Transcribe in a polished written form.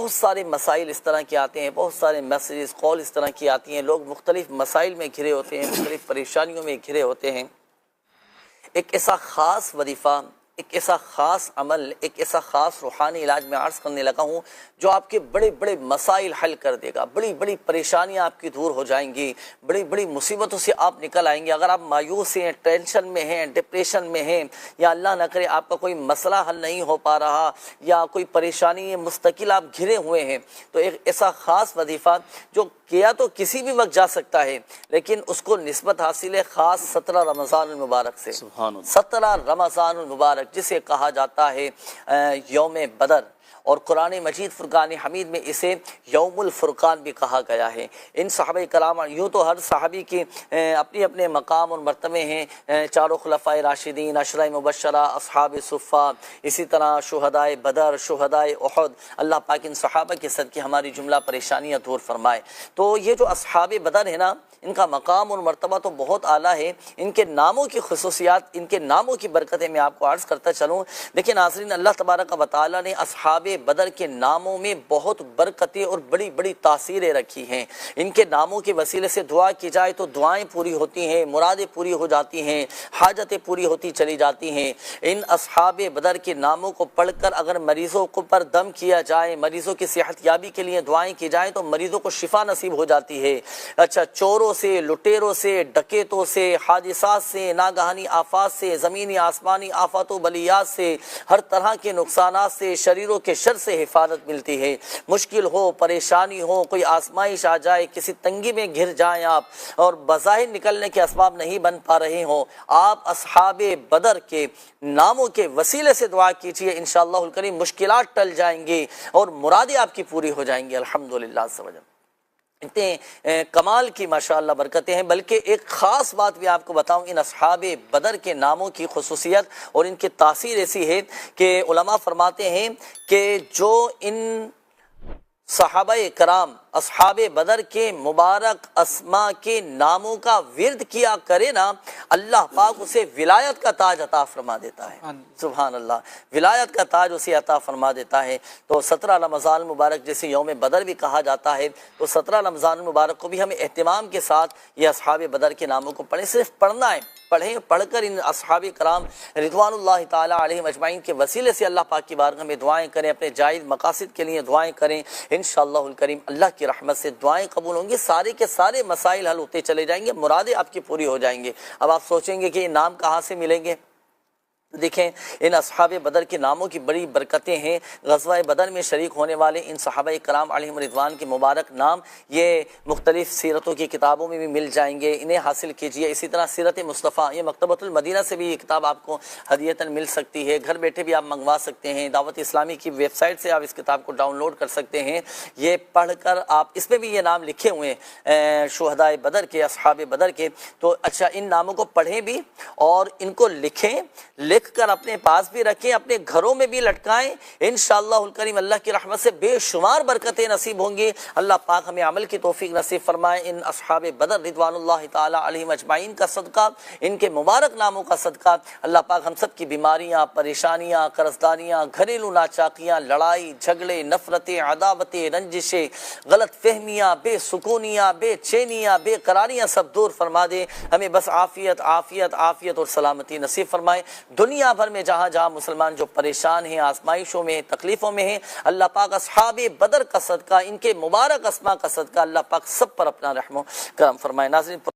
بہت سارے مسائل اس طرح کے آتے ہیں، بہت سارے میسیجز کال اس طرح کی آتی ہیں، لوگ مختلف مسائل میں گھرے ہوتے ہیں، مختلف پریشانیوں میں گھرے ہوتے ہیں۔ ایک ایسا خاص وظیفہ، ایک ایسا خاص عمل، ایک ایسا خاص روحانی علاج میں عرض کرنے لگا ہوں جو آپ کے بڑے بڑے مسائل حل کر دے گا، بڑی بڑی پریشانیاں آپ کی دور ہو جائیں گی، بڑی بڑی مصیبتوں سے آپ نکل آئیں گے۔ اگر آپ مایوس ہیں، ٹینشن میں ہیں، ڈپریشن میں ہیں، یا اللہ نہ کرے آپ کا کوئی مسئلہ حل نہیں ہو پا رہا، یا کوئی پریشانی مستقل آپ گھرے ہوئے ہیں، تو ایک ایسا خاص وظیفہ جو کیا تو کسی بھی وقت جا سکتا ہے، لیکن اس کو نسبت حاصل ہے خاص 17 رمضان المبارک سے۔ سبحان اللہ۔ 17 رمضان المبارک جسے کہا جاتا ہے یوم بدر، اور قرآن مجید فرقان حمید میں اسے یوم الفرقان بھی کہا گیا ہے۔ ان صحابہ کرام، یوں تو ہر صحابی کے اپنے اپنے مقام اور مرتبے ہیں، چاروں خلفائے راشدین، عشرہ مبشرہ، اصحاب صفہ، اسی طرح شہدائے بدر، شہدائے احد۔ اللہ پاک ان صحابہ کے صدقے ہماری جملہ پریشانیاں دور فرمائے۔ تو یہ جو اصحاب بدر ہے نا، ان کا مقام اور مرتبہ تو بہت اعلیٰ ہے، ان کے ناموں کی خصوصیات، ان کے ناموں کی برکتیں میں آپ کو عرض کرتا چلوں۔ لیکن ناظرین، اللہ تبارک و تعالیٰ نے اصحاب بدر کے ناموں میں بہت برکتیں اور بڑی بڑی تاثیریں رکھی ہیں۔ ان کے ناموں کے وسیلے سے دعا کی جائے تو دعائیں پوری ہوتی ہیں، مرادیں پوری ہو جاتی ہیں، حاجتیں پوری ہوتی چلی جاتی ہیں۔ ان اصحاب بدر کے ناموں کو پڑھ کر اگر مریضوں کو پر دم کیا جائے، مریضوں کی صحت یابی کے لیے دعائیں کی جائیں تو مریضوں کو شفا نصیب ہو جاتی ہے۔ اچھا، چوروں سے، لٹیروں سے، ڈکیتوں سے، حادثات سے، ناگہانی آفات سے، زمینی آسمانی آفات و بلیات سے، ہر طرح کے نقصانات سے، شریروں کے شر سے حفاظت ملتی ہے۔ مشکل ہو، پریشانی ہو، کوئی آزمائش آ جائے، کسی تنگی میں گھر جائیں آپ اور بظاہر نکلنے کے اسباب نہیں بن پا رہے ہوں، آپ اصحاب بدر کے ناموں کے وسیلے سے دعا کیجئے، انشاءاللہ الکریم مشکلات ٹل جائیں گی اور مرادیں آپ کی پوری ہو جائیں گی الحمدللہ عز و جل۔ اتنے کمال کی ماشاءاللہ برکتیں ہیں۔ بلکہ ایک خاص بات بھی آپ کو بتاؤں، ان اصحاب بدر کے ناموں کی خصوصیت اور ان کی تاثیر ایسی ہے کہ علماء فرماتے ہیں کہ جو ان صحابہ کرام اصحاب بدر کے مبارک اسماء کے ناموں کا ورد کیا کرے نا، اللہ پاک اسے ولایت کا تاج عطا فرما دیتا ہے۔ سبحان اللہ، ولایت کا تاج اسے عطا فرما دیتا ہے۔ تو 17 رمضان المبارک جسے یوم بدر بھی کہا جاتا ہے، تو 17 رمضان المبارک کو بھی ہمیں اہتمام کے ساتھ یہ اصحاب بدر کے ناموں کو پڑھیں، صرف پڑھنا ہے، پڑھیں، پڑھ کر ان اصحاب کرام رضوان اللہ تعالیٰ علیہم اجمعین کے وسیلے سے اللہ پاک کی بارگاہ میں دعائیں کریں، اپنے جائز مقاصد کے لیے دعائیں کریں، انشاءاللہ الکریم اللہ کی رحمت سے دعائیں قبول ہوں گی، سارے کے سارے مسائل حل ہوتے چلے جائیں گے، مرادیں آپ کی پوری ہو جائیں گے۔ اب آپ سوچیں گے کہ یہ نام کہاں سے ملیں گے؟ دیکھیں، ان اصحاب بدر کے ناموں کی بڑی برکتیں ہیں۔ غزوہ بدر میں شریک ہونے والے ان صحابہ کرام علیہم رضوان کے مبارک نام یہ مختلف سیرتوں کی کتابوں میں بھی مل جائیں گے، انہیں حاصل کیجئے۔ اسی طرح سیرت مصطفیٰ، یہ مکتبۃ المدینہ سے بھی یہ کتاب آپ کو ہدیتاً مل سکتی ہے، گھر بیٹھے بھی آپ منگوا سکتے ہیں، دعوت اسلامی کی ویب سائٹ سے آپ اس کتاب کو ڈاؤن لوڈ کر سکتے ہیں۔ یہ پڑھ کر آپ، اس میں بھی یہ نام لکھے ہوئے ہیں شہدائے بدر کے، اصحاب بدر کے، تو اچھا ان ناموں کو پڑھیں بھی اور ان کو لکھیں، لکھ کر اپنے پاس بھی رکھیں، اپنے گھروں میں بھی لٹکائیں، انشاءاللہ الکریم اللہ کی رحمت سے بے شمار برکتیں نصیب ہوں گی۔ اللہ پاک ہمیں عمل کی توفیق نصیب فرمائے۔ ان اصحاب بدر رضوان اللہ تعالی علیہم اجمعین کا صدقہ، ان کے مبارک ناموں کا صدقہ، اللہ پاک ہم سب کی بیماریاں، پریشانیاں، قرضداریاں، گھریلو ناچاکیاں، لڑائی جھگڑے، نفرتیں، عداوتیں، رنجشیں، غلط فہمیاں، بے سکونیاں، بے چینیاں، بے قراریاں سب دور فرما دے، ہمیں بس عافیت عافیت عافیت اور سلامتی نصیب فرمائے۔ دنیا بھر میں جہاں جہاں مسلمان جو پریشان ہیں، آزمائشوں میں، تکلیفوں میں ہیں، اللہ پاک اصحاب بدر کا صدقہ، ان کے مبارک اسماء کا صدقہ اللہ پاک سب پر اپنا رحم و کرم فرمائے۔ ناظرین